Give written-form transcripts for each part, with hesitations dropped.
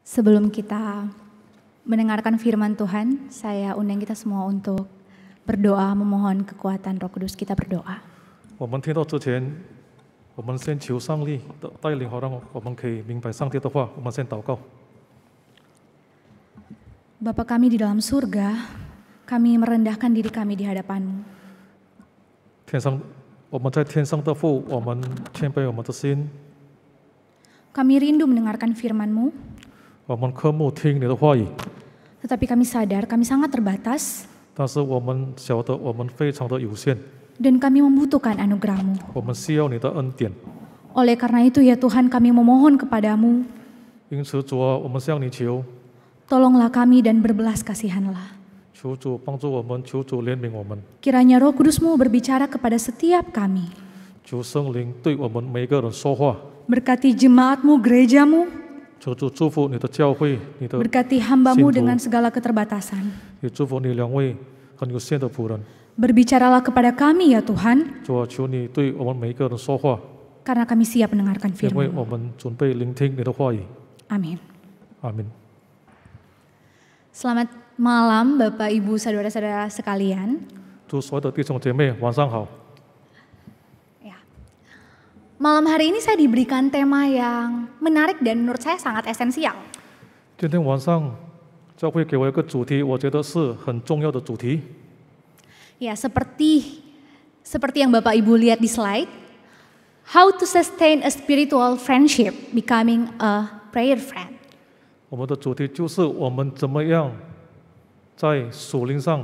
Sebelum kita mendengarkan firman Tuhan, saya undang kita semua untuk berdoa memohon kekuatan Roh Kudus. Kita berdoa. 我们听到之前，我们先求上帝的带领，好让我们可以明白上帝的话。我们先祷告。 Bapa kami di dalam surga, kami merendahkan diri kami di hadapan-Mu. 天上，我们在天上的父，我们谦卑我们的心， Kami rindu mendengarkan firman-Mu, 我们渴慕听你的话语。 tetapi kami sadar kami sangat terbatas 但是我们晓得我们非常的有限， dan kami membutuhkan anugerah-Mu. 我们需要你的恩典。 Oleh karena itu ya Tuhan, kami memohon kepadamu, 因此，主啊，我们向你求， tolonglah kami dan berbelas kasihanlah. 求主帮助我们，求主怜悯我们， Kiranya Roh Kudus-Mu berbicara kepada setiap kami. 求圣灵对我们每个人说话。 Berkati jemaat-Mu, gereja-Mu, 求主祝福你的教会，你的 berkati hamba-Mu 信徒 dengan segala keterbatasan. 也祝福你两位很有限的仆人。 Berbicaralah kepada kami ya Tuhan, 主啊，求你对我们每一个人说话， karena kami siap mendengarkan 因为 firman. 我们准备聆听你的话语。 Amin. 阿门。 Selamat malam Bapak Ibu Saudara-saudara sekalian. 祝所有的弟兄姐妹晚上好。 Ya. Malam hari ini saya diberikan tema yang menarik dan menurut saya sangat esensial. 今天晚上教会给我一个主题，我觉得是很重要的主题。 Ya, seperti yang Bapak Ibu lihat di slide, how to sustain a spiritual friendship, becoming a prayer friend. 我们的主题就是我们怎么样在属灵上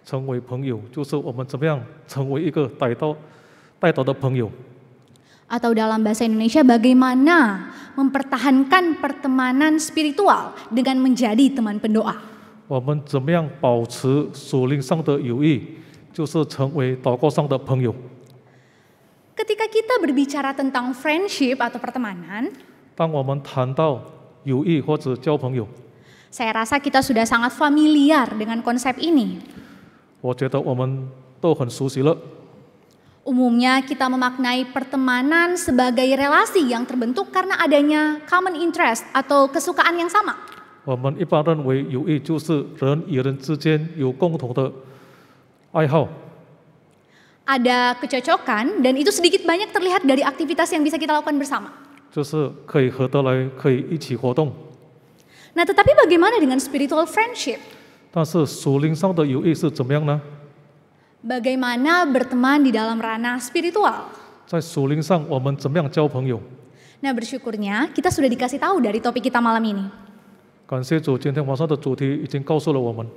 成为朋友，就是我们怎么样成为一个带祷的朋友。 Atau dalam bahasa Indonesia, bagaimana mempertahankan pertemanan spiritual dengan menjadi teman pendoa. 我们怎么样保持属灵上的友谊，就是成为祷告上的朋友。 Ketika kita berbicara tentang friendship atau pertemanan, 当我们谈到友谊或者交朋友， saya rasa kita sudah sangat familiar dengan konsep ini. 我觉得我们都很熟悉了。 Umumnya kita memaknai pertemanan sebagai relasi yang terbentuk karena adanya common interest atau kesukaan yang sama. 我们一般认为友谊就是人与人之间有共同的爱好， Ada kecocokan dan itu sedikit banyak terlihat dari aktivitas yang bisa kita lakukan bersama. 就是可以合得来，可以一起活动。 Nah, tetapi bagaimana dengan spiritual friendship? 但是属灵上的友谊是怎么样呢？ Bagaimana berteman di dalam ranah spiritual? 在属灵上，我们怎么样交朋友？ Nah, bersyukurnya kita sudah dikasih tahu dari topik kita malam ini. 感谢主，今天晚上的主题已经告诉了我们，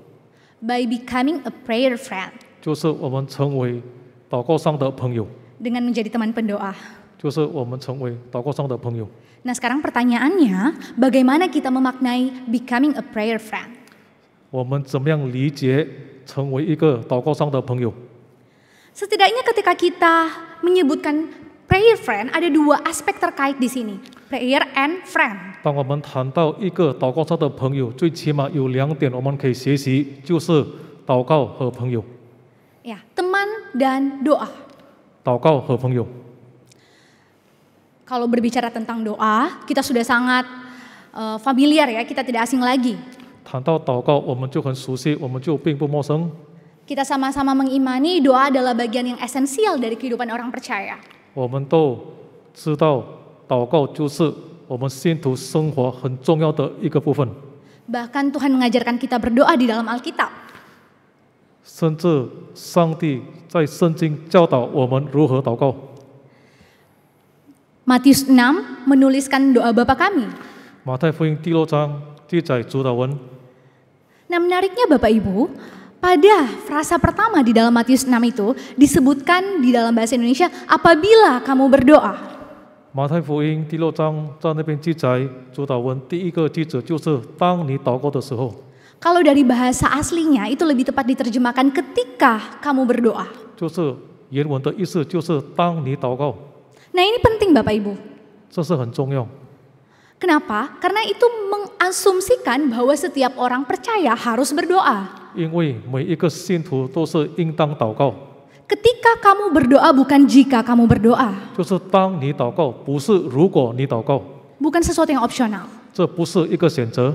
By becoming a prayer friend, 就是我们成为祷告上的朋友， dengan menjadi teman pendoa. 就是我们成为祷告上的朋友。 Nah, sekarang pertanyaannya, bagaimana kita memaknai becoming a prayer friend? 我们怎么样理解成为一个祷告上的朋友？ Setidaknya ketika kita menyebutkan prayer friend, ada dua aspek terkait di sini, prayer and friend. 当我们谈到一个祷告上的朋友，最起码有两点我们可以学习，就是祷告和朋友。 Ya, teman dan doa. 祷告和朋友。 Kalau berbicara tentang doa, kita sudah sangat familiar ya, kita tidak asing lagi. 谈到祷告，我们就很熟悉，我们就并不陌生。 Kita sama-sama mengimani doa adalah bagian yang esensial dari kehidupan orang percaya. 我们都知道，祷告就是我们信徒生活很重要的一个部分。 Bahkan Tuhan mengajarkan kita berdoa di dalam Alkitab. 甚至上帝在圣经教导我们如何祷告。 Matius 6 menuliskan doa Bapa kami. 马太福音第6章记载主祷文。 Nah, menariknya Bapak Ibu, pada frasa pertama di dalam Matius 6 itu disebutkan di dalam bahasa Indonesia, apabila kamu berdoa. 马太福音第6章在那边记载主祷文，第一个句子就是当你祷告的时候， Kalau dari bahasa aslinya itu lebih tepat diterjemahkan ketika kamu berdoa. 就是原文的意思就是当你祷告， Nah, ini penting Bapak Ibu. 这是很重要。 Kenapa? Karena itu mengasumsikan bahwa setiap orang percaya harus berdoa. 因为每一个信徒都是应当祷告， Ketika kamu berdoa bukan jika kamu berdoa. 就是当你祷告，不是如果你祷告， Bukan sesuatu yang opsional. 这不是一个选择，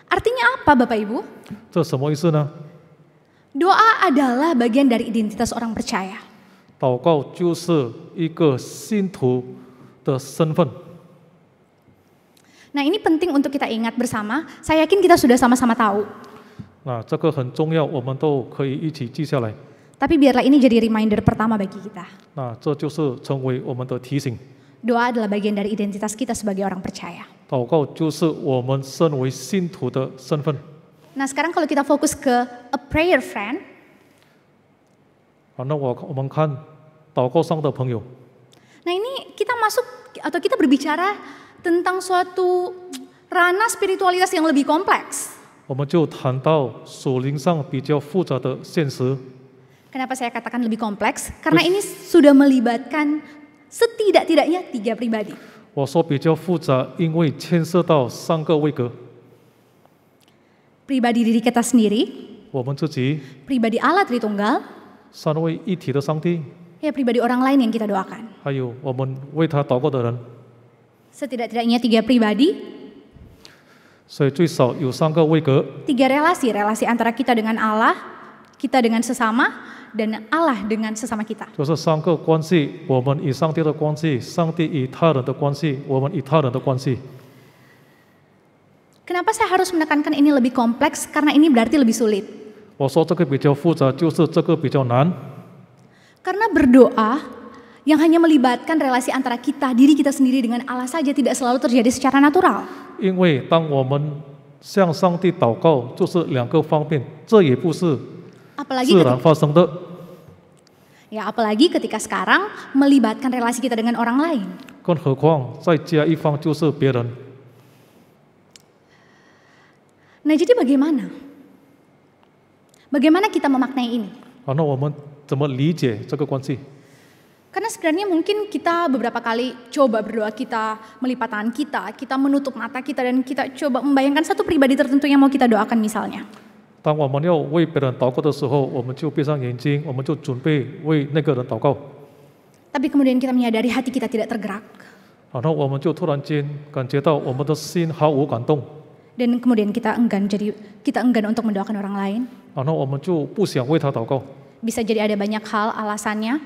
Artinya apa Bapak Ibu? 这什么意思呢？ Doa adalah bagian dari identitas orang percaya. 祷告就是一个信徒的身份。 Nah ini penting untuk kita ingat bersama, saya yakin kita sudah sama-sama tahu. 那这个很重要，我们都可以一起记下来。 Tapi biarlah ini jadi reminder pertama bagi kita. 那这就是成为我们的提醒。 Doa adalah bagian dari identitas kita sebagai orang percaya. 祷告就是我们身为信徒的身份。 Nah sekarang kalau kita fokus ke a prayer friend, 好，那我们看祷告上的朋友。 nah ini kita masuk atau kita berbicara tentang suatu ranah spiritualitas yang lebih kompleks. 我们就谈到属灵上比较复杂的现实。 Kenapa saya katakan lebih kompleks? Karena ini sudah melibatkan setidak-tidaknya 3 pribadi. 我说比较复杂，因为牵涉到3个位格： Pribadi diri kita sendiri, 我们自己、 pribadi Allah Tritunggal, 3位一体的上帝， ya pribadi orang lain yang kita doakan. 还有我们为他祷告的人。 Setidak-tidaknya 3 pribadi, 所以最少有3个位格， 3 relasi, relasi antara kita dengan Allah, kita dengan sesama, dan Allah dengan sesama kita. 就是3个关系：我们与上帝的关系，上帝与他人的关系，我们与他人的关系。 Kenapa saya harus menekankan ini lebih kompleks? Karena ini berarti lebih sulit. 我说这个比较复杂，就是这个比较难。 Karena berdoa yang hanya melibatkan relasi antara kita, diri kita sendiri dengan Allah saja tidak selalu terjadi secara natural. 因为当我们向上帝祷告，就是2个方面，这也不是 Apalagi 自然发生的。 apalagi ketika sekarang melibatkan relasi kita dengan orang lain. 更何况再加一方就是别人。 Nah, jadi bagaimana? Bagaimana kita memaknai ini? 好，那我们怎么理解这个关系？ Karena sebenarnya mungkin kita beberapa kali coba berdoa, kita melipat tangan kita menutup mata kita dan kita coba membayangkan satu pribadi tertentu yang mau kita doakan misalnya. 当我们要为别人祷告的时候，我们就闭上眼睛，我们就准备为那个人祷告。 Tapi kemudian kita menyadari hati kita tidak tergerak. 好，那我们就突然间感觉到我们的心毫无感动。 Dan kemudian kita enggan untuk mendoakan orang lain. 好，那我们就不想为他祷告。 Bisa jadi ada banyak hal alasannya.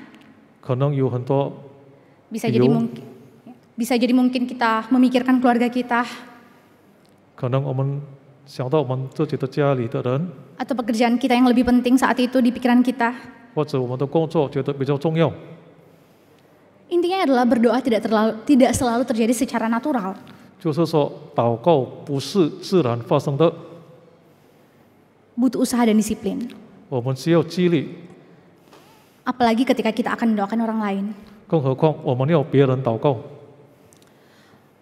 可能有很多 Bisa jadi mungkin kita memikirkan keluarga kita 可能我们想到我们自己的家里的人， atau pekerjaan kita yang lebih penting saat itu di pikiran kita. 或者我们的工作觉得比较重要。 Intinya adalah berdoa tidak selalu terjadi secara natural. 就是说，祷告不是自然发生的， Butuh usaha dan disiplin. 我们需要激励。 Apalagi ketika kita akan mendoakan orang lain. 更何况我们要别人祷告。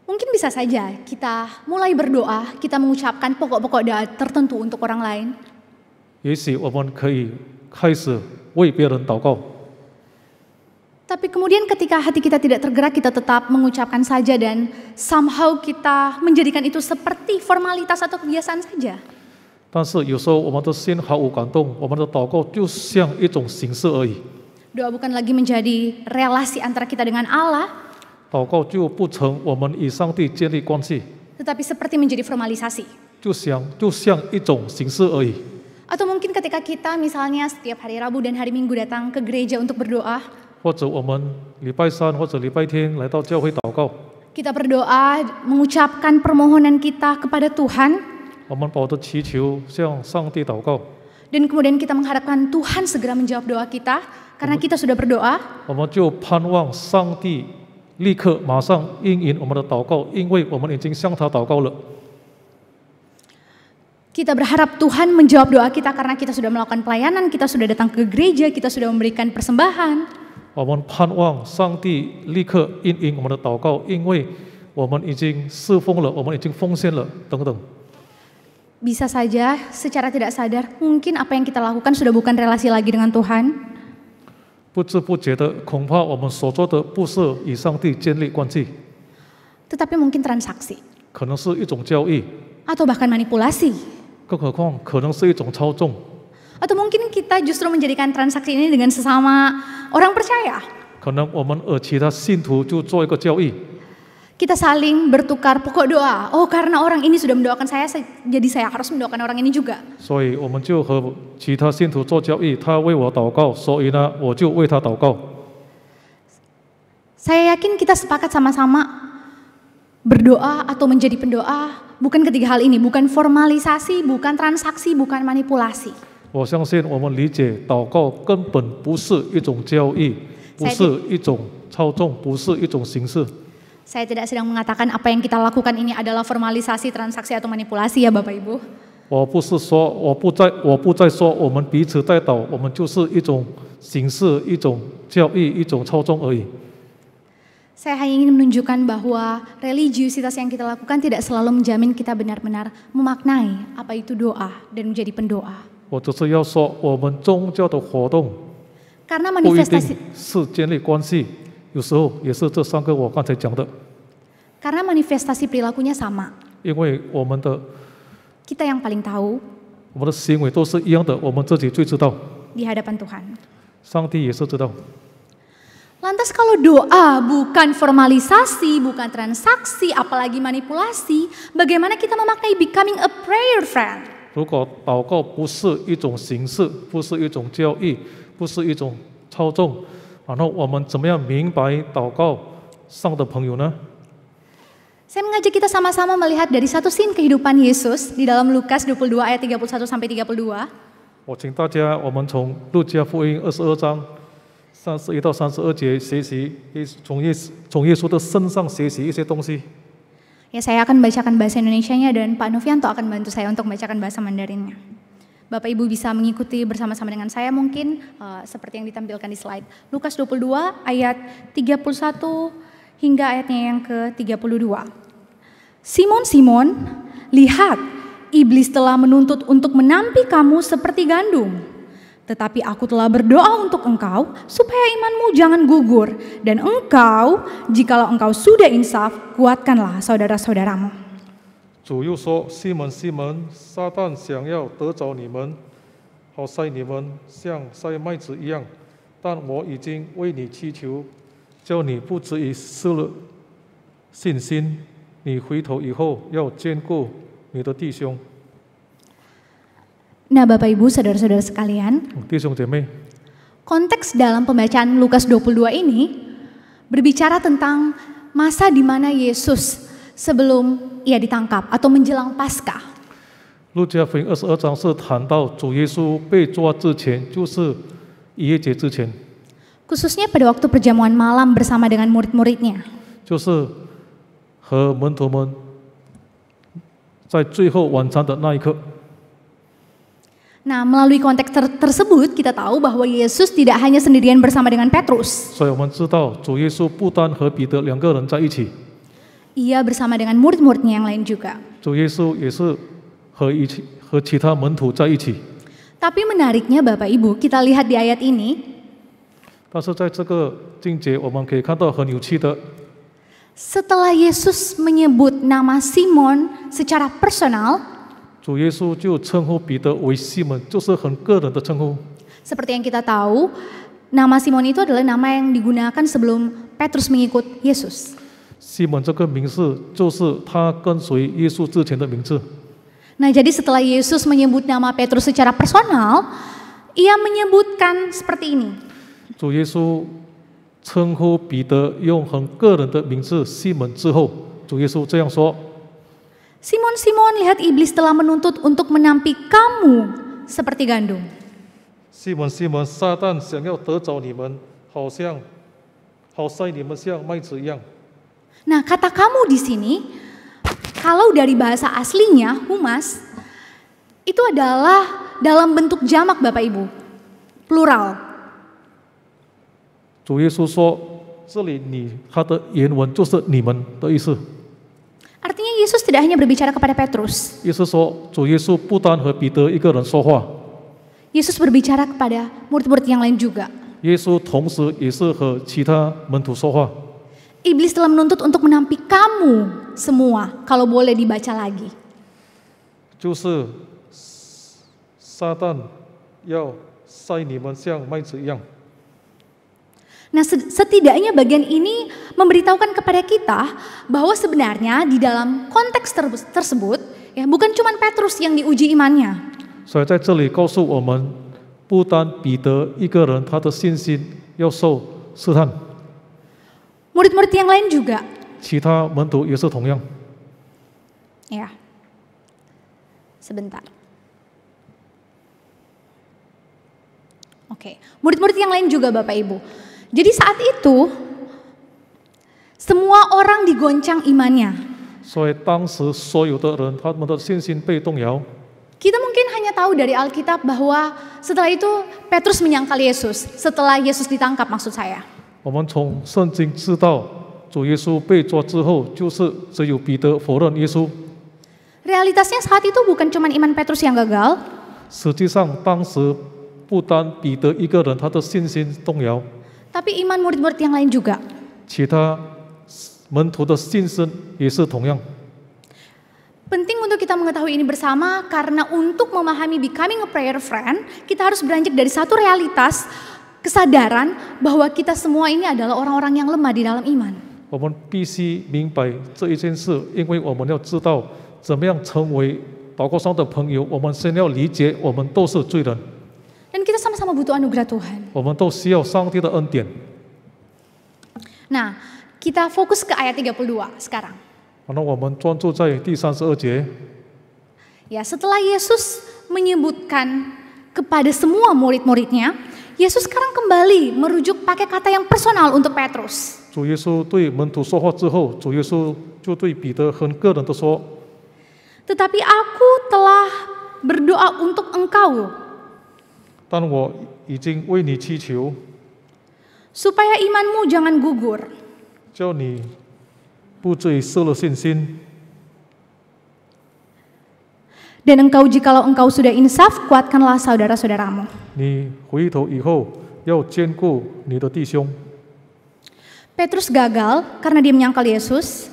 Mungkin bisa saja kita mulai berdoa, kita mengucapkan pokok-pokok doa tertentu untuk orang lain. 也许我们可以开始为别人祷告， Tapi kemudian ketika hati kita tidak tergerak, kita tetap mengucapkan saja dan somehow kita menjadikan itu seperti formalitas atau kebiasaan saja. 但是有时候我们的心毫无感动，我们的祷告就像一种形式而已。 Doa bukan lagi menjadi relasi antara kita dengan Allah, 祷告就不成我们与上帝建立关系， tetapi seperti menjadi formalisasi. 就像一种形式而已。 Atau mungkin ketika kita misalnya setiap hari Rabu dan hari Minggu datang ke gereja untuk berdoa, 或者我们礼拜3或者礼拜天来到教会祷告， kita berdoa mengucapkan permohonan kita kepada Tuhan, 我们把我的祈求向上帝祷告， dan kemudian kita mengharapkan Tuhan segera menjawab doa kita karena kita sudah berdoa. 我们就盼望上帝立刻马上应允我们的祷告，因为我们已经向他祷告了。 Kita berharap Tuhan menjawab doa kita karena kita sudah melakukan pelayanan, kita sudah datang ke gereja, kita sudah memberikan persembahan. 我们盼望上帝立刻应允我们的祷告，因为我们已经侍奉了，我们已经奉献了，等等。 Bisa saja secara tidak sadar, mungkin apa yang kita lakukan sudah bukan relasi lagi dengan Tuhan. 不知不觉的，恐怕我们所做的不是与上帝建立关系， Tetapi mungkin transaksi, 可能是一种交易， atau bahkan manipulasi. 更何况可能是一种操纵， Atau mungkin kita justru menjadikan transaksi ini dengan sesama orang percaya. 可能我们和其他信徒就做一个交易， Kita saling bertukar pokok doa. Oh, karena orang ini sudah mendoakan saya, jadi saya harus mendoakan orang ini juga. 所以我们就和其他信徒做交易，他为我祷告，所以呢，我就为他祷告。 Saya yakin kita sepakat sama-sama berdoa atau menjadi pendoa bukan ketiga hal ini, bukan formalisasi, bukan transaksi, bukan manipulasi. 我相信我们理解祷告根本不是一种交易，不是一种操纵，不是一种形式。 Saya tidak sedang mengatakan apa yang kita lakukan ini adalah formalisasi, transaksi atau manipulasi ya Bapak Ibu. 我不再说我们彼此代祷，我们就是一种形式、一种教义、一种操纵而已。 Saya hanya ingin menunjukkan bahwa religiusitas yang kita lakukan tidak selalu menjamin kita benar-benar memaknai apa itu doa dan menjadi pendoa. 我只是要说，我们宗教的活动 Karena 不一定 manifestasi 是建立关系，有时候也是这三个我刚才讲的， karena manifestasi perilakunya sama. 因为我们的 Kita yang paling tahu 行为都是一样的，我们自己最知道， di hadapan Tuhan. 上帝也是知道。 Lantas kalau doa bukan formalisasi, bukan transaksi, apalagi manipulasi, bagaimana kita memaknai becoming a prayer friend? 如果祷告不是一种形式，不是一种教义，不是一种操纵，然后我们怎么样明白祷告上的朋友呢？ Saya mengajak kita sama-sama melihat dari satu scene kehidupan Yesus di dalam Lukas 22 ayat 31 sampai 32. 我请大家，我们从路加福音22章31到32节学习，从耶稣的身上学习一些东西。 Ya, saya akan bacakan bahasa Indonesianya dan Pak Novianto akan bantu saya untuk membacakan bahasa Mandarinnya. Bapak Ibu bisa mengikuti bersama-sama dengan saya mungkin seperti yang ditampilkan di slide. Lukas 22 ayat 31 hingga ayatnya yang ke-32. Simon, Simon, lihat, iblis telah menuntut untuk menampi kamu seperti gandum. Tetapi aku telah berdoa untuk engkau supaya imanmu jangan gugur. Dan engkau, jikalau engkau sudah insaf, kuatkanlah saudara-saudaramu. 主又说：“西门，西门，撒旦想要得着你们，好筛你们，像筛麦子一样。但我已经为你祈求，叫你不至于失了信心。你回头以后要兼顾你的弟兄。” Nah Bapak Ibu, saudara-saudara sekalian, 弟兄姐妹， konteks dalam pembacaan Lukas 22 ini berbicara tentang masa di mana Yesus sebelum ia ditangkap atau menjelang Paskah. 路加福音22章是谈到主耶稣被抓之前，就是逾越节之前， Khususnya pada waktu perjamuan malam bersama dengan murid-muridnya. 就是和门徒们在最后晚餐的那一刻。 Nah, melalui konteks tersebut kita tahu bahwa Yesus tidak hanya sendirian bersama dengan Petrus. 所以我们知道，主耶稣不单和彼得两个人在一起， Ia bersama dengan murid-muridnya yang lain juga. 主耶稣也是和其他门徒在一起。 Tapi menariknya Bapak Ibu, kita lihat di ayat ini, 但是在这个境界，我们可以看到很有趣的， setelah Yesus menyebut nama Simon secara personal, 主耶稣就称呼彼得为西门，就是很个人的称呼。 seperti yang kita tahu, nama Simon itu adalah nama yang digunakan sebelum Petrus mengikut Yesus. 西门这个名字就是他跟随耶稣之前的名字。 Nah, jadi setelah Yesus menyebut nama Petrus secara personal, ia menyebutkan seperti ini. 主耶稣称呼彼得用很个人的名字西门之后，主耶稣这样说： Simon, Simon, lihat iblis telah menuntut untuk menampi kamu seperti gandum. 西门，西门，撒旦想要得着你们，好筛你们像麦子一样。 Nah, kata kamu di sini, kalau dari bahasa aslinya, humas, itu adalah dalam bentuk jamak Bapak Ibu, plural. 主耶稣说：“这里他的原文就是你们的意思。” Artinya Yesus tidak hanya berbicara kepada Petrus. 意思说，主耶稣不单和彼得一个人说话， Yesus berbicara kepada murid-murid yang lain juga. 耶稣同时也是和其他门徒说话。 Iblis telah menuntut untuk menampi kamu semua, kalau boleh dibaca lagi. 就是撒旦要筛你们像麦子一样。Nah, setidaknya bagian ini memberitahukan kepada kita bahwa sebenarnya di dalam konteks tersebut, ya bukan cuma Petrus yang diuji imannya. 所以在这里告诉我们，不单彼得一个人，他的信心要受试探， Murid-murid yang lain juga. 其他门徒也是同样。 Ya, sebentar. Oke, murid-murid yang lain juga Bapak Ibu. Jadi saat itu, semua orang digoncang imannya. 所以当时所有的人，他们的信心被动摇。 Kita mungkin hanya tahu dari Alkitab bahwa setelah itu Petrus menyangkal Yesus. Setelah Yesus ditangkap maksud saya. 我们从圣经知道，主耶稣被抓之后，就是只有彼得否认耶稣。 Realitasnya saat itu bukan cuma iman Petrus yang gagal. 实际上，当时不单彼得一个人，他的信心动摇， Tapi iman murid-murid yang lain juga. 其他门徒的信心也是同样。 Penting untuk kita mengetahui ini bersama karena untuk memahami becoming a prayer friend, kita harus beranjak dari satu realitas, kesadaran bahwa kita semua ini adalah orang-orang yang lemah di dalam iman. 我们必须明白这一件事，因为我们要知道怎么样成为祷告上的朋友。我们先要理解，我们都是罪人， Dan kita sama-sama butuh anugerah Tuhan. 我们都需要上帝的恩典。 Nah, kita fokus ke ayat 32 sekarang. 那我们专注在第32节。 Ya, setelah Yesus menyebutkan kepada semua murid-muridnya, Yesus sekarang kembali merujuk pakai kata yang personal untuk Petrus. 主耶稣对门徒说话之后，主耶稣就对彼得很个人的说： Tetapi aku telah berdoa untuk engkau, 但我已经为你祈求， supaya imanmu jangan gugur. 叫你不至于失了信心。 Dan engkau jikalau engkau sudah insaf, kuatkanlah saudara-saudaramu. 你回头以后要兼顾你的弟兄。 Petrus gagal karena dia menyangkal Yesus,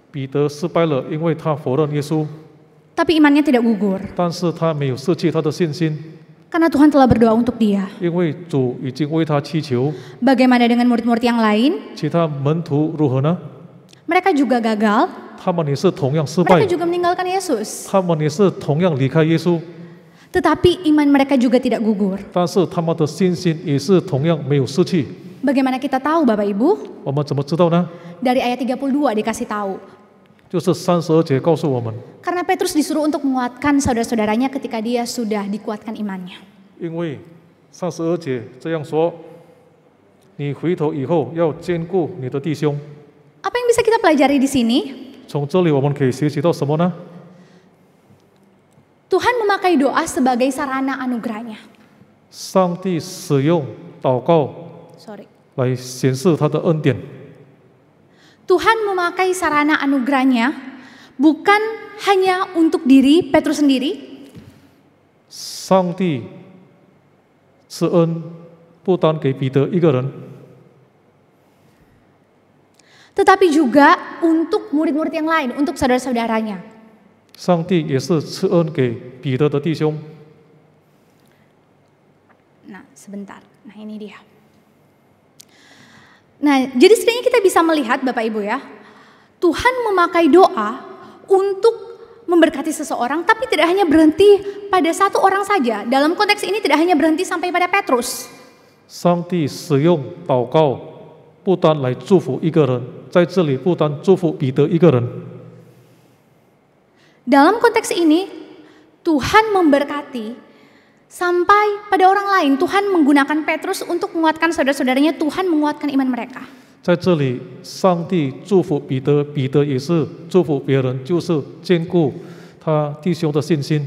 彼得失败了，因为他否认耶稣， tapi imannya tidak gugur. 但是他没有失去他的信心， Karena Tuhan telah berdoa untuk dia. 因为主已经为他祈求。 Bagaimana dengan murid-murid yang lain? 其他门徒如何呢？ Mereka juga gagal, 他们也是同样失败 mereka，juga meninggalkan Yesus. 他们也是同样离开耶稣， Tetapi iman mereka juga tidak gugur. 但是他们的信心也是同样没有失去。 Bagaimana kita tahu Bapak Ibu? 我们怎么知道呢？ Dari ayat 32 dikasih tahu. 就是32节告诉我们， Karena Petrus disuruh untuk menguatkan saudara-saudaranya ketika dia sudah dikuatkan imannya. 因为32节这样说：你回头以后要兼顾你的弟兄。 Apa yang bisa kita pelajari di sini? 从这里我们可以学习到什么呢？ Tuhan memakai doa sebagai sarana anugerahnya. 上帝使用祷告 Sorry. 来显示他的恩典。 Tuhan memakai sarana anugerahnya bukan hanya untuk diri Petrus sendiri, 上帝施恩不单给彼得一个人， tetapi juga untuk murid-murid yang lain, untuk saudara-saudaranya. 上帝也是施恩给彼得的弟兄。 Nah, sebentar. Nah, ini dia. Nah, jadi sebenarnya kita bisa melihat Bapak Ibu ya, Tuhan memakai doa untuk memberkati seseorang, tapi tidak hanya berhenti pada satu orang saja. Dalam konteks ini tidak hanya berhenti sampai pada Petrus. 上帝使用祷告不单来祝福一个人，在这里不单祝福彼得一个人。 Dalam konteks ini, Tuhan memberkati sampai pada orang lain. Tuhan menggunakan Petrus untuk menguatkan saudara-saudaranya, Tuhan menguatkan iman mereka. 在这里，上帝祝福彼得，彼得也是祝福别人，就是兼顾他弟兄的信心。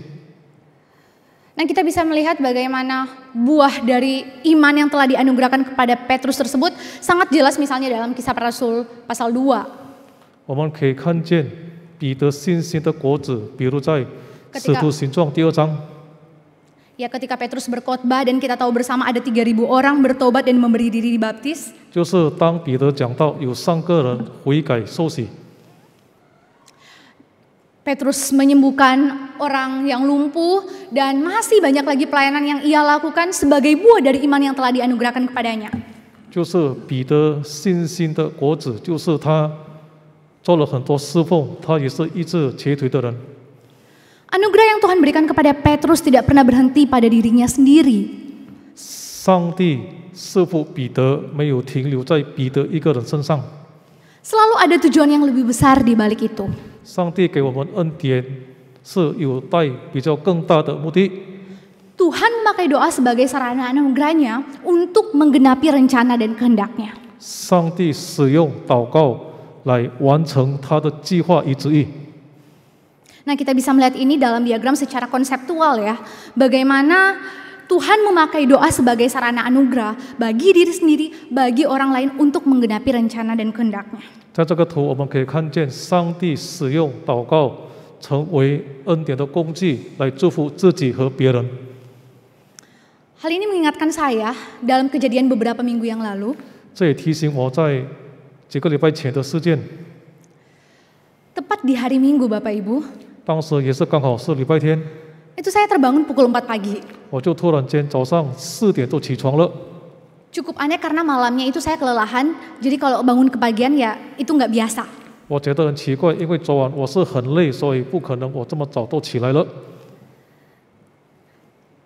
Nah, kita bisa melihat bagaimana buah dari iman yang telah dianugerahkan kepada Petrus tersebut sangat jelas misalnya dalam Kisah Para Rasul pasal 2. 我们可以看见彼得信心的果子，比如在使徒行传第2章。 Ya, ketika Petrus berkhotbah dan kita tahu bersama ada 3.000 orang bertobat dan memberi diri dibaptis. 就是当彼得讲到有3个人悔改受洗， Petrus menyembuhkan orang yang lumpuh dan masih banyak lagi pelayanan yang ia lakukan sebagai buah dari iman yang telah dianugerahkan kepadanya. 就是彼得信心的果子，就是他做了很多侍奉，他也是医治瘸腿的人。 Anugerah yang Tuhan berikan kepada Petrus tidak pernah berhenti pada dirinya sendiri. 上帝赐福彼得，没有停留在彼得一个人身上。 Selalu ada tujuan yang lebih besar di balik itu. 上帝给我们恩典是有带比较更大的目的。 Tuhan memakai doa sebagai sarana anugerahnya untuk menggenapi rencana dan kehendaknya. 上帝使用祷告来完成他的计划与旨意。 Nah, kita bisa melihat ini dalam diagram secara konseptual ya. Bagaimana Tuhan memakai doa sebagai sarana anugerah bagi diri sendiri, bagi orang lain untuk menggenapi rencana dan kehendaknya. 在这个图，我们可以看见上帝使用祷告成为恩典的工具，来祝福自己和别人。 Hal ini mengingatkan saya dalam kejadian beberapa minggu yang lalu. 这也提醒我在几个礼拜前的事件， Tepat di hari Minggu Bapak Ibu, 当时也是刚好是礼拜天， itu saya terbangun pukul 4 pagi. 我就突然间早上4点就起床了。 Cukup aneh karena malamnya itu saya kelelahan, jadi kalau bangun kepagian ya itu nggak biasa. 我觉得很奇怪，因为昨晚我是很累，所以不可能我这么早都起来了。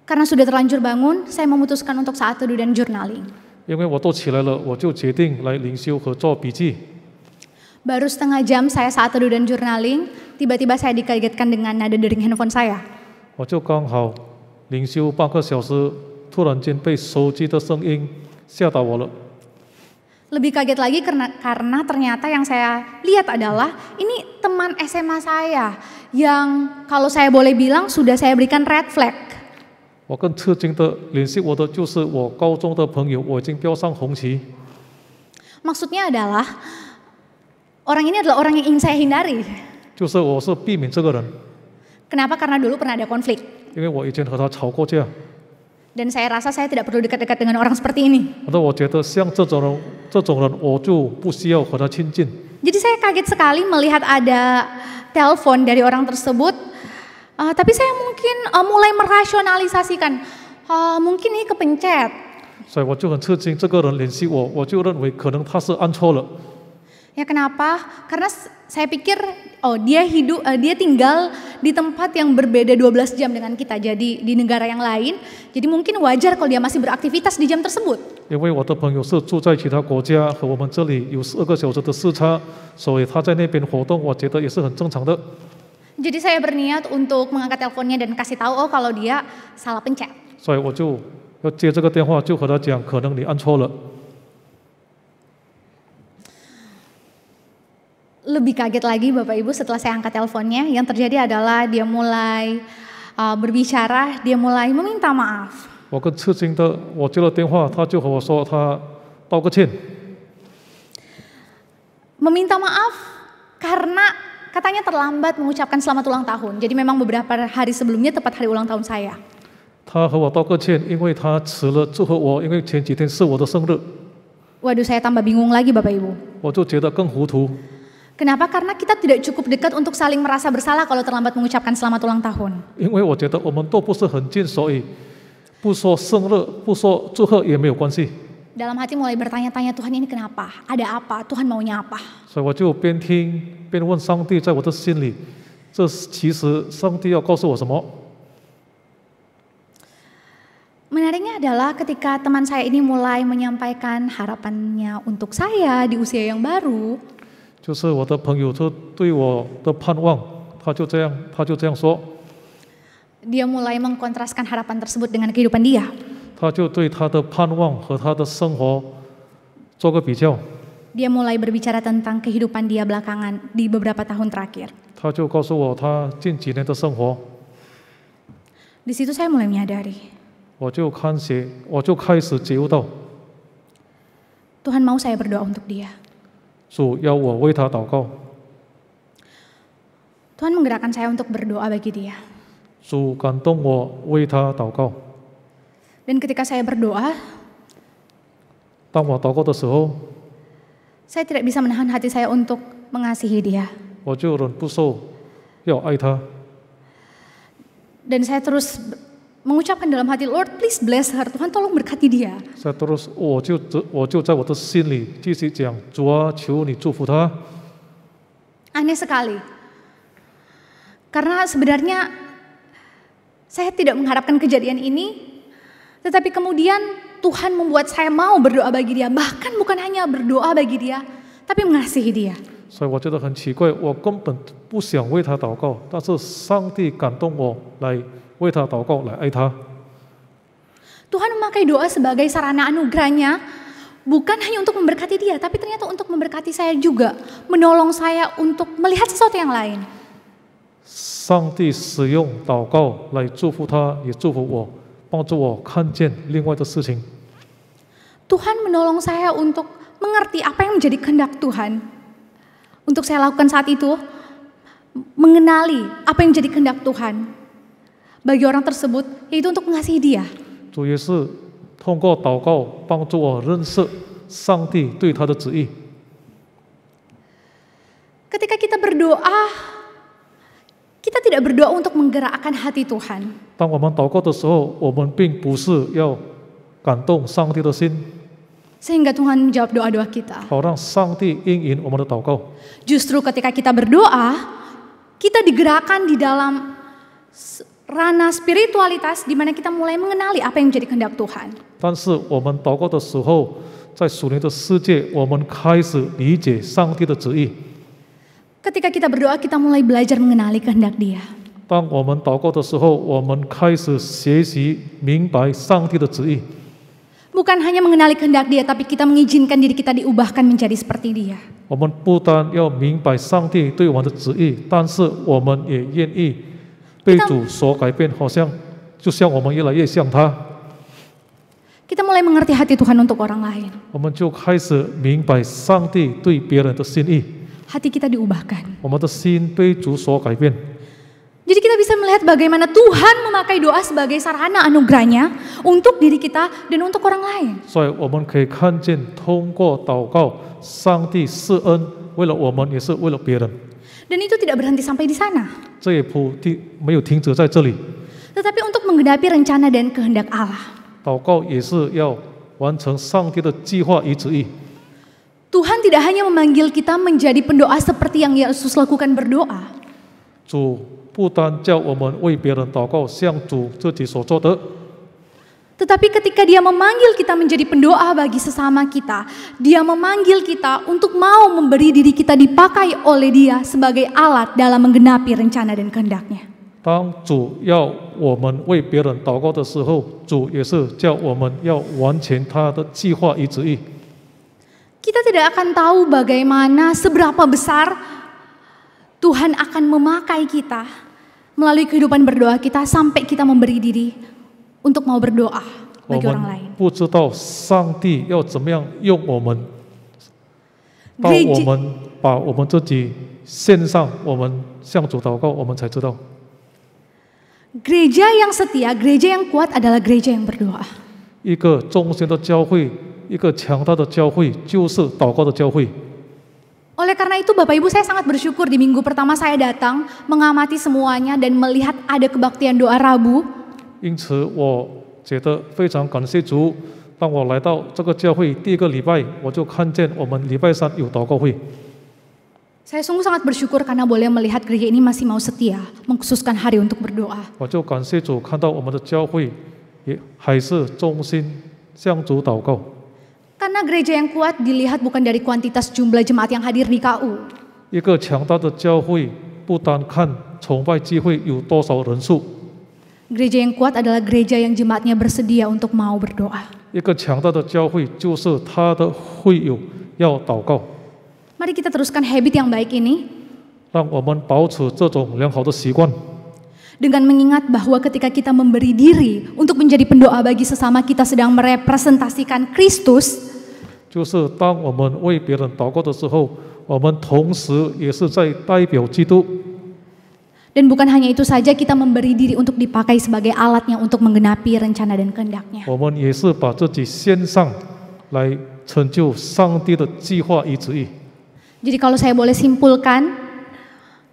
Karena sudah terlanjur bangun, saya memutuskan untuk saat teduh dan journaling. 因为我都起来了，我就决定来灵修和做笔记。 Baru setengah jam saya saat teduh dan journaling, tiba-tiba saya dikagetkan dengan nada dering handphone saya. 我就刚好灵修半个小时，突然间被手机的声音吓到我了。 Lebih kaget lagi karena ternyata yang saya lihat adalah ini teman SMA saya yang kalau saya boleh bilang sudah saya berikan red flag. 我更吃惊的联系我的就是我高中的朋友，我已经标上红旗。 Maksudnya adalah orang ini adalah orang yang ingin saya hindari. 就是我是避免这个人， Kenapa? Karena dulu pernah ada konflik. 因为我以前和他吵过架， Dan saya rasa saya tidak perlu dekat-dekat dengan orang seperti ini. 那我觉得像这种人我就不需要和他亲近。 Jadi saya kaget sekali melihat ada telepon dari orang tersebut. Tapi saya mungkin mulai merasionalisasikan, mungkin ini kepencet. 所以我就很吃惊，这个人联系我，我就认为可能他是按错了。 Ya kenapa? Karena saya pikir dia tinggal di tempat yang berbeda 12 jam dengan kita. Jadi di negara yang lain. Jadi mungkin wajar kalau dia masih beraktivitas di jam tersebut. 因为我的朋友是住在其他国家，和我们这里有12个小时的时差，所以他在那边活动，我觉得也是很正常的。 Jadi saya berniat untuk mengangkat teleponnya dan kasih tahu kalau dia salah pencet. 所以我就要接这个电话，就和他讲，可能你按错了。 Lebih kaget lagi Bapak Ibu setelah saya angkat teleponnya, yang terjadi adalah dia mulai berbicara, dia mulai meminta maaf. 我更吃惊的，我接了电话，他就和我说他道个歉。 Meminta maaf karena katanya terlambat mengucapkan selamat ulang tahun. Jadi memang beberapa hari sebelumnya tepat hari ulang tahun saya. 他和我道个歉，因为他迟了祝贺我，因为前几天是我的生日。 Waduh, saya tambah bingung lagi Bapak Ibu. 我就觉得更糊涂。 Kenapa? Karena kita tidak cukup dekat untuk saling merasa bersalah kalau terlambat mengucapkan selamat ulang tahun. 因为我觉得我们都不是很近，所以不说生日，不说祝贺也没有关系。 Dalam hati mulai bertanya-tanya, Tuhan ini kenapa? Ada apa? Tuhan maunya apa? 所以我就边听边问上帝，在我的心里，这其实上帝要告诉我什么？ Menariknya adalah ketika teman saya ini mulai menyampaikan harapannya untuk saya di usia yang baru. 就是我的朋友就对我的盼望，他就这样说。 Dia mulai mengkontraskan harapan tersebut dengan kehidupan dia. 他就对他的盼望和他的生活做个比较。 Dia mulai berbicara tentang kehidupan dia belakangan di beberapa tahun terakhir. 他就告诉我他近几年的生活。 Di situ saya mulai menyadari, 我就开始觉悟到， Tuhan mau saya berdoa untuk dia. 主要我为他祷告， Tuhan menggerakkan saya untuk berdoa bagi dia. 主感动我为他祷告。 Dan ketika saya berdoa, 当我祷告的时候， saya tidak bisa menahan hati saya untuk mengasihi dia. 我就忍不住要爱他。 Dan saya terus mengucapkan dalam hati, Lord please bless her, Tuhan tolong berkati dia. 再 terus 我就在我的心里继续讲，主啊，求你祝福他。 Aneh sekali. Karena sebenarnya saya tidak mengharapkan kejadian ini, tetapi kemudian Tuhan membuat saya mau berdoa bagi dia, bahkan bukan hanya berdoa bagi dia, tapi mengasihi dia. 所以我觉得很奇怪，我根本不想为他祷告，但是上帝感动我来为他祷告，来爱他。 Tuhan memakai doa sebagai sarana anugerahnya, bukan hanya untuk memberkati dia, tapi ternyata untuk memberkati saya juga, menolong saya untuk melihat sesuatu yang lain. 上帝使用祷告来祝福他，也祝福我，帮助我看见另外的事情。 Tuhan menolong saya untuk mengerti apa yang menjadi kehendak Tuhan. Untuk saya lakukan saat itu, mengenali apa yang menjadi kehendak Tuhan bagi orang tersebut, yaitu untuk mengasihi dia. 主也是通过祷告帮助我认识上帝对他的旨意。 Ketika kita berdoa, kita tidak berdoa untuk menggerakkan hati Tuhan. 当我们祷告的时候，我们并不是要感动上帝的心， Sehingga Tuhan menjawab doa-doa kita. 好让上帝应允我们的祷告。 Justru ketika kita berdoa, kita digerakkan di dalam ranah spiritualitas di mana kita mulai mengenali apa yang menjadi kehendak Tuhan. 但是我们祷告的时候，在属灵的世界，我们开始理解上帝的旨意。 Ketika kita berdoa, kita mulai belajar mengenali kehendak Dia. 当我们祷告的时候，我们开始学习明白上帝的旨意。 Bukan hanya mengenali kehendak Dia, tapi kita mengizinkan diri kita diubahkan menjadi seperti Dia. 我们不单要明白上帝对我们的旨意，但是我们也愿意被主所改变，好像就像我们越来越像他。 Kita mulai mengerti hati Tuhan untuk orang lain. 我们就开始明白上帝对别人的心意， Hati kita diubahkan. 我们的心被主所改变。 Jadi kita bisa melihat bagaimana Tuhan memakai doa sebagai sarana anugerahnya untuk diri kita dan untuk orang lain. 所以我们可以看见，通过祷告，上帝施恩，为了我们，也是为了别人。 Dan itu tidak berhenti sampai di sana. 这也没有停止在这里。 Tetapi untuk menggenapi rencana dan kehendak Allah. 祷告也是要完成上帝的计划与旨意。 Tuhan tidak hanya memanggil kita menjadi pendoa seperti yang Yesus lakukan berdoa. 主不单叫我们为别人祷告，像主自己所做的。 Tetapi ketika Dia memanggil kita menjadi pendoa bagi sesama kita, Dia memanggil kita untuk mau memberi diri kita dipakai oleh Dia sebagai alat dalam menggenapi rencana dan kehendak-Nya. 当主要我们为别人祷告的时候，主也是叫我们要完成他的计划与旨意。 Kita tidak akan tahu bagaimana seberapa besar Tuhan akan memakai kita melalui kehidupan berdoa kita sampai kita memberi diri untuk mau berdoa 我 bagi orang 们 lain. 不知道上帝要怎么样用我们，到我们把我们自己献上，我们向主祷告，我们才知道。 Gereja yang setia, gereja yang kuat adalah gereja yang berdoa. 一个忠心的教会，一个强大的教会，就是祷告的教会。 Oleh karena itu Bapak Ibu, saya sangat bersyukur di minggu pertama saya datang mengamati semuanya dan melihat ada kebaktian doa Rabu. 因此，我觉得非常感谢主。当我来到这个教会第一个礼拜，我就看见我们礼拜三有祷告会。 Saya sungguh sangat bersyukur karena boleh melihat gereja ini masih mau setia, mengkhususkan hari untuk berdoa. 我就感谢主，看到我们的教会也还是忠心向主祷告。 Karena gereja yang kuat dilihat bukan dari kuantitas jumlah jemaat yang hadir di KU. 一个强大的教会，不单看崇拜聚会有多少人数， Gereja yang kuat adalah gereja yang jemaatnya bersedia untuk mau berdoa. 一个强大的教会就是他的会友要祷告。 Mari kita teruskan habit yang baik ini 让我们保持这种良好的习惯， dengan mengingat bahwa ketika kita memberi diri untuk menjadi pendoa bagi sesama, kita sedang merepresentasikan Kristus. 就是当我们为别人祷告的时候，我们同时也是在代表基督。 Dan bukan hanya itu saja, kita memberi diri untuk dipakai sebagai alatnya untuk menggenapi rencana dan kehendak-Nya. 我们也是把自己献上来成就上帝的计划与旨意。 Jadi kalau saya boleh simpulkan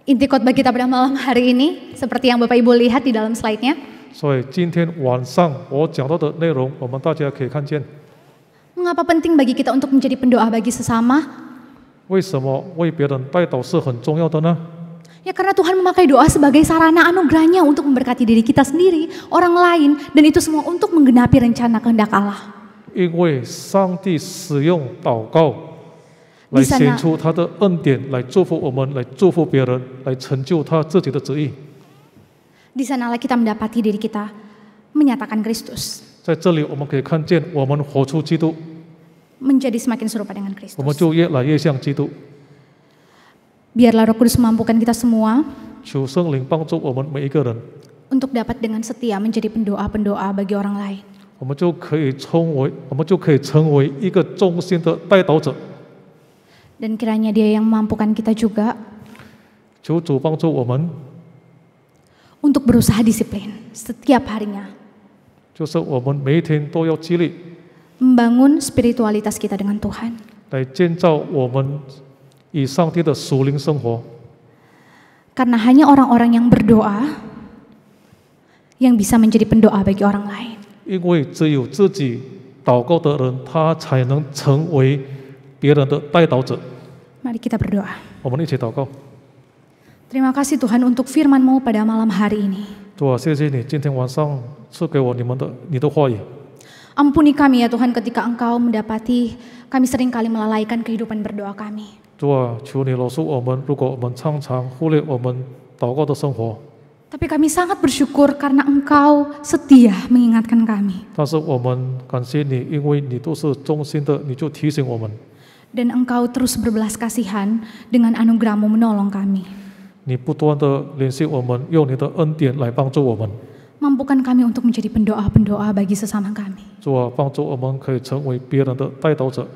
inti khotbah kita pada malam hari ini seperti yang Bapak Ibu lihat di dalam slide-nya. 所以今天晚上我讲到的内容，我们大家可以看见， Mengapa penting bagi kita untuk menjadi pendoa bagi sesama? 为什么为别人代祷是很重要的呢？ Ya karena Tuhan memakai doa sebagai sarana anugerahnya untuk memberkati diri kita sendiri, orang lain, dan itu semua untuk menggenapi rencana kehendak Allah. 因为上帝使用祷告来显出他的恩典，来祝福我们，来祝福别人，来成就他自己的旨意。 Di sanalah kita mendapati diri kita menyatakan Kristus, 在这里我们可以看见，我们活出基督， menjadi semakin serupa dengan 我们 Kristus. 就越来越像基督。 Biarlah Roh Kudus memampukan kita semua 求圣灵帮助我们每一个人， untuk dapat dengan setia menjadi pendoa-pendoa bagi orang lain. 我们就可以成为一个忠心的代祷者。 Dan kiranya Dia yang memampukan kita juga 求主帮助我们， untuk berusaha disiplin setiap harinya, 就是我们每一天都要激励， membangun spiritualitas kita dengan Tuhan. 来建造我们与上帝的属灵生活。 Karena hanya orang-orang yang berdoa yang bisa menjadi pendoa bagi orang lain. 因为只有自己祷告的人，他才能成为别人的代祷者。 Mari kita berdoa. 我们一起祷告。 Terima kasih Tuhan untuk firman-Mu pada malam hari ini. 主啊，谢谢你今天晚上赐给我你的话语。 Ampuni kami ya Tuhan ketika Engkau mendapati kami seringkali melalaikan kehidupan berdoa kami. 主啊，求你饶恕我们，如果我们常常忽略我们祷告的生活。 Tapi kami sangat bersyukur karena Engkau setia mengingatkan kami. 但是我们感谢你，因为你都是忠心的，你就提醒我们。 Dan Engkau terus berbelas kasihan dengan anugerah-Mu menolong kami. 你不断的联系我们，用你的恩典来帮助我们。 Mampukan kami untuk menjadi pendoa-pendoa bagi sesama kami. 主啊，帮助我们可以成为别人的代祷者，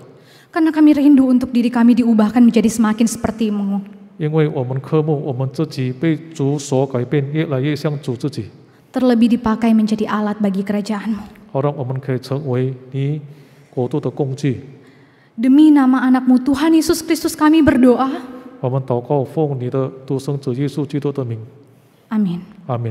Karena kami rindu untuk diri kami diubahkan menjadi semakin seperti-Mu. 因为我们渴慕我们自己被主所改变，越来越像主自己， Terlebih dipakai menjadi alat bagi kerajaan-Mu. 好让我们可以成为你国度的工具。 Demi nama anak-Mu Tuhan Yesus Kristus kami berdoa. 我们祷告，奉你的独生子耶稣基督的名， Amin. 阿门。